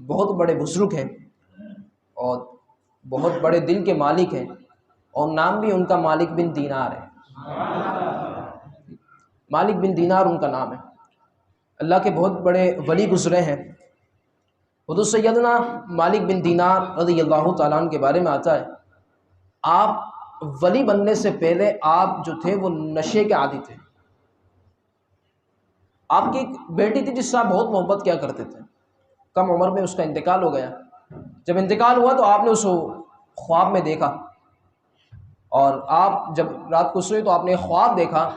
بہت بڑے بزرگ ہیں اور بہت بڑے دل کے مالک ہیں، اور نام بھی ان کا مالک بن دینار ہے۔ مالک بن دینار ان کا نام ہے۔ اللہ کے بہت بڑے ولی گزرے ہیں۔ حضرت سیدنا مالک بن دینار رضی اللہ تعالیٰ عنہ کے بارے میں آتا ہے، آپ ولی بننے سے پہلے آپ جو تھے وہ نشے کے عادی تھے۔ آپ کی ایک بیٹی تھی جس سے آپ بہت محبت کیا کرتے تھے، کم عمر میں اس کا انتقال ہو گیا۔ جب انتقال ہوا تو آپ نے اس کو خواب میں دیکھا، اور آپ جب رات کو سوئے تو آپ نے ایک خواب دیکھا۔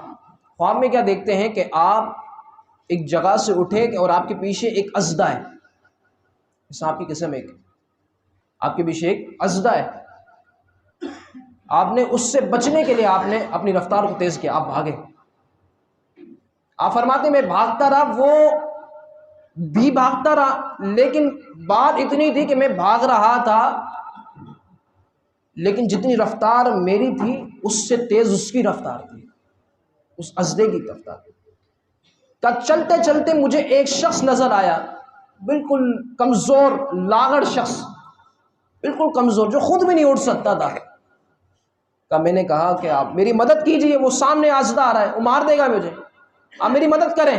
خواب میں کیا دیکھتے ہیں کہ آپ ایک جگہ سے اٹھے اور آپ کے پیچھے ایک اژدھا ہے، سانپ کی قسم، ایک آپ کے پیچھے ایک اژدھا ہے۔ آپ نے اس سے بچنے کے لیے آپ نے اپنی رفتار کو تیز کیا، آپ بھاگے۔ آپ فرماتے میں بھاگتا رہا، وہ بھی بھاگتا رہا، لیکن بات اتنی تھی کہ میں بھاگ رہا تھا لیکن جتنی رفتار میری تھی اس سے تیز اس کی رفتار تھی، اس اژدھے کی رفتار تھی۔ چلتے چلتے مجھے ایک شخص نظر آیا، بالکل کمزور لاغڑ شخص، بالکل کمزور، جو خود بھی نہیں اٹھ سکتا تھا۔ میں نے کہا کہ آپ میری مدد کیجئے، وہ سامنے اژدھا آ رہا ہے، وہ مار دے گا مجھے، آپ میری مدد کریں۔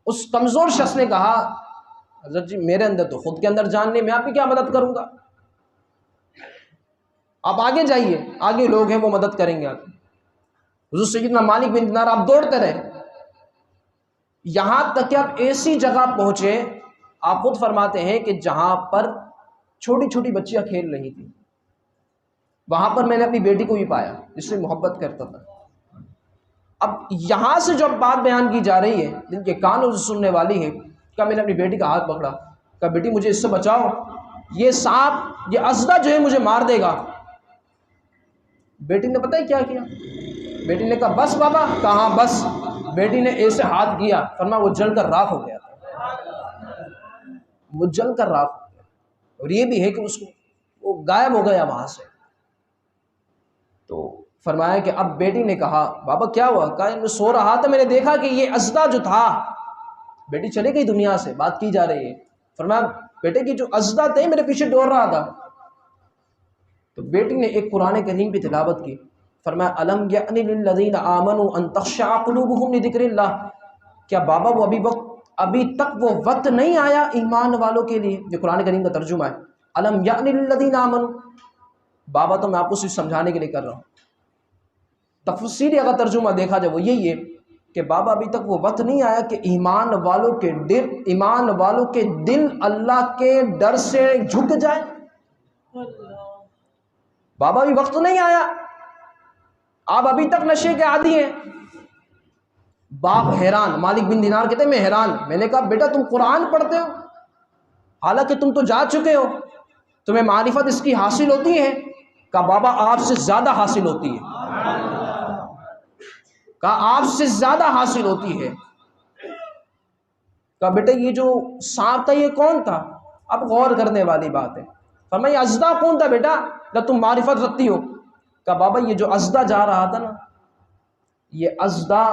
اس کمزور شخص نے کہا، حضرت جی میرے اندر تو خود کے اندر جان نہیں، میں آپ کی کیا مدد کروں گا، آپ آگے جائیے، آگے لوگ ہیں وہ مدد کریں گے۔ حضرت سیدنا مالک بن دینار آپ دوڑتے رہے، یہاں تک کہ آپ ایسی جگہ پہنچے، آپ خود فرماتے ہیں کہ جہاں پر چھوٹی چھوٹی بچیاں کھیل رہی تھیں، وہاں پر میں نے اپنی بیٹی کو بھی پایا جس سے محبت کرتا تھا۔ اب یہاں سے جو بات بیان کی جا رہی ہے جن کے کانوں سے سننے والی ہے، کہ میں نے اپنی بیٹی کا ہاتھ پکڑا، کہ بیٹی مجھے اس سے بچاؤ، یہ سانپ، یہ اژدھا جو ہے مجھے مار دے گا۔ بیٹی نے پتہ ہے کیا کیا؟ بیٹی نے کہا بس بابا، کہاں بس؟ بیٹی نے ایسے ہاتھ کیا، فرمایا وہ جل کر راکھ ہو گیا تھا، وہ جل کر راکھ ہو گیا۔ اور یہ بھی ہے کہ اس کو وہ غائب ہو گیا وہاں سے۔ تو فرمایا کہ اب بیٹی نے کہا بابا کیا ہوا؟ کہا میں سو رہا تھا، میں نے دیکھا کہ یہ اژدھا جو تھا، بیٹی چلی گئی دنیا سے، بات کی جا رہی ہے، فرمایا بیٹے کی جو اژدھا تھے میرے پیچھے دوڑ رہا تھا۔ تو بیٹی نے ایک قرآن کریم کی تلاوت کی، فرمایا الم یأن للذین آمنوا ان تخشع قلوبهم لذکر اللہ، کیا بابا وہ ابھی تک وہ وقت نہیں آیا ایمان والوں کے لیے؟ یہ قرآن کریم کا ترجمہ ہے، الم یأن للذین آمنوا، بابا تو میں آپ کو صرف سمجھانے کے لیے کر رہا ہوں، تفسیری اگر ترجمہ دیکھا جائے وہ یہی ہے کہ بابا ابھی تک وہ وقت نہیں آیا کہ ایمان والوں کے دل اللہ کے ڈر سے جھک جائے؟ بابا ابھی وقت نہیں آیا، آپ ابھی تک نشے کے عادی ہیں۔ باپ حیران، مالک بن دینار کہتے ہیں میں حیران، میں نے کہا بیٹا تم قرآن پڑھتے ہو، حالانکہ تم تو جا چکے ہو، تمہیں معرفت اس کی حاصل ہوتی ہے؟ کہا بابا آپ سے زیادہ حاصل ہوتی ہے، کہا آپ سے زیادہ حاصل ہوتی ہے۔ کہا بیٹا یہ جو سانپ تھا یہ کون تھا؟ اب غور کرنے والی بات ہے۔ فرمایا اژدھا کون تھا بیٹا جب تم معرفت رکھتی ہو؟ کہا بابا یہ جو اژدھا جا رہا تھا نا، یہ اژدھا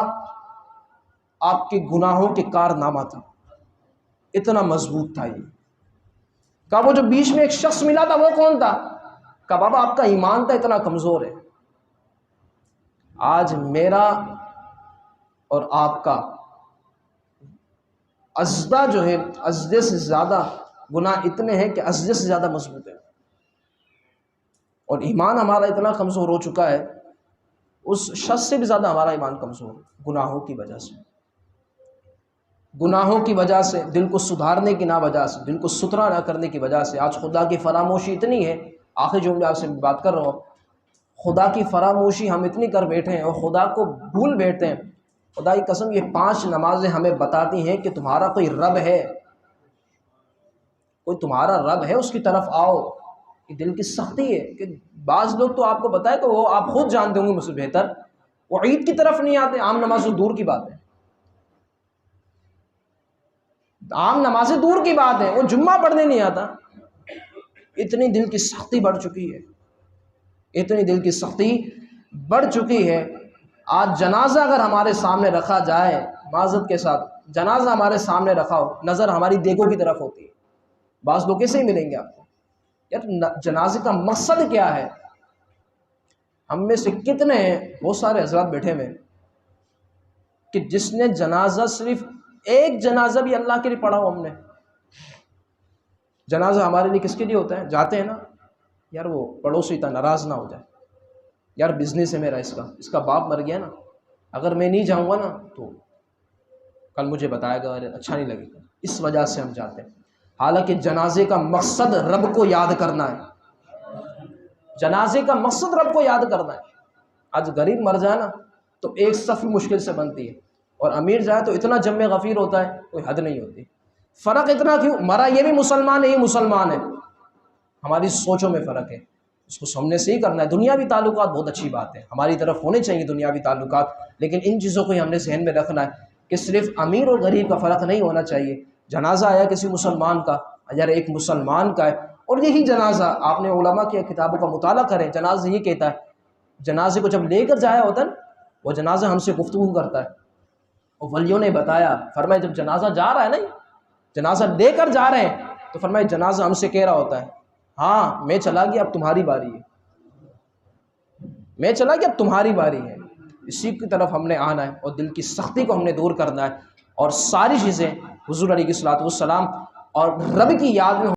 آپ کے گناہوں کے کارنامہ تھا، اتنا مضبوط تھا یہ۔ کہا وہ جو بیچ میں ایک شخص ملا تھا وہ کون تھا؟ کہا بابا آپ کا ایمان تھا اتنا کمزور ہے۔ آج میرا اور آپ کا اژدھا جو ہے، اژدھے سے زیادہ گناہ اتنے ہیں کہ اژدھے سے زیادہ مضبوط ہے، اور ایمان ہمارا اتنا کمزور ہو چکا ہے، اس شخص سے بھی زیادہ ہمارا ایمان کمزور ہے، گناہوں کی وجہ سے، گناہوں کی وجہ سے، دل کو سدھارنے کی نہ وجہ سے، دل کو ستھرا نہ کرنے کی وجہ سے۔ آج خدا کی فراموشی اتنی ہے، آخری جملے آپ سے بات کر رہا ہوں، خدا کی فراموشی ہم اتنی کر بیٹھے ہیں اور خدا کو بھول بیٹھتے ہیں۔ خدا کی قسم یہ 5 نمازیں ہمیں بتاتی ہیں کہ تمہارا کوئی رب ہے، کوئی تمہارا رب ہے، اس کی طرف آؤ۔ یہ دل کی سختی ہے کہ بعض لوگ تو آپ کو بتائے تو وہ آپ خود جانتے ہوں گے مجھ سے بہتر، وہ عید کی طرف نہیں آتے، عام نمازوں دور کی بات ہے، عام نمازیں دور کی بات ہے، وہ جمعہ پڑھنے نہیں آتا۔ اتنی دل کی سختی بڑھ چکی ہے، اتنی دل کی سختی بڑھ چکی ہے۔ آج جنازہ اگر ہمارے سامنے رکھا جائے، معذرت کے ساتھ جنازہ ہمارے سامنے رکھا ہو، نظر ہماری دیگوں کی طرف ہوتی ہے، بعض لوگ ایسے ہی ملیں گے آپ کو. یار جنازے کا مقصد کیا ہے؟ ہم میں سے کتنے ہیں، بہت سارے حضرات بیٹھے ہوئے کہ جس نے جنازہ صرف ایک جنازہ بھی اللہ کے لیے پڑھا ہو. ہم نے جنازہ ہمارے لیے کس کے لیے ہوتا ہے؟ جاتے ہیں نا یار وہ پڑوسی تھا ناراض نہ ہو جائے، یار بزنس ہے میرا، اس کا باپ مر گیا نا، اگر میں نہیں جاؤں گا نا تو کل مجھے بتائے گا، اچھا نہیں لگے گا، اس وجہ سے ہم جاتے ہیں. حالانکہ جنازے کا مقصد رب کو یاد کرنا ہے. جنازے کا مقصد رب کو یاد کرنا ہے. آج غریب مر جائے نا تو ایک صف مشکل سے بنتی ہے، اور امیر جائے تو اتنا جم غفیر ہوتا ہے کوئی حد نہیں ہوتی. فرق اتنا کیوں؟ مرا یہ بھی مسلمان ہے، یہ مسلمان ہے. ہماری سوچوں میں فرق ہے، اس کو سامنے سے ہی کرنا ہے. دنیاوی تعلقات بہت اچھی بات ہے، ہماری طرف ہونے چاہیے دنیاوی تعلقات، لیکن ان چیزوں کو ہی ہم نے ذہن میں رکھنا ہے کہ صرف امیر اور غریب کا فرق نہیں ہونا چاہیے. جنازہ آیا کسی مسلمان کا، یار ایک مسلمان کا ہے، اور یہی جنازہ آپ نے علماء کی کتابوں کا مطالعہ کریں، جنازہ یہ کہتا ہے، جنازے کو جب لے کر جایا ہوتا ہے وہ جنازہ ہم سے گفتگو کرتا ہے. اور ولیوں نے بتایا، فرمایا جب جنازہ جا رہا ہے نا، جنازہ لے کر جا رہے ہیں، تو فرمایا جنازہ ہم سے کہہ رہا ہوتا ہے، ہاں میں چلا گیا اب تمہاری باری ہے، میں چلا گیا اب تمہاری باری ہے. اسی کی طرف ہم نے آنا ہے، اور دل کی سختی کو ہم نے دور کرنا ہے، اور ساری چیزیں حضور علیہ الصلوۃ والسلام اور رب کی یاد میں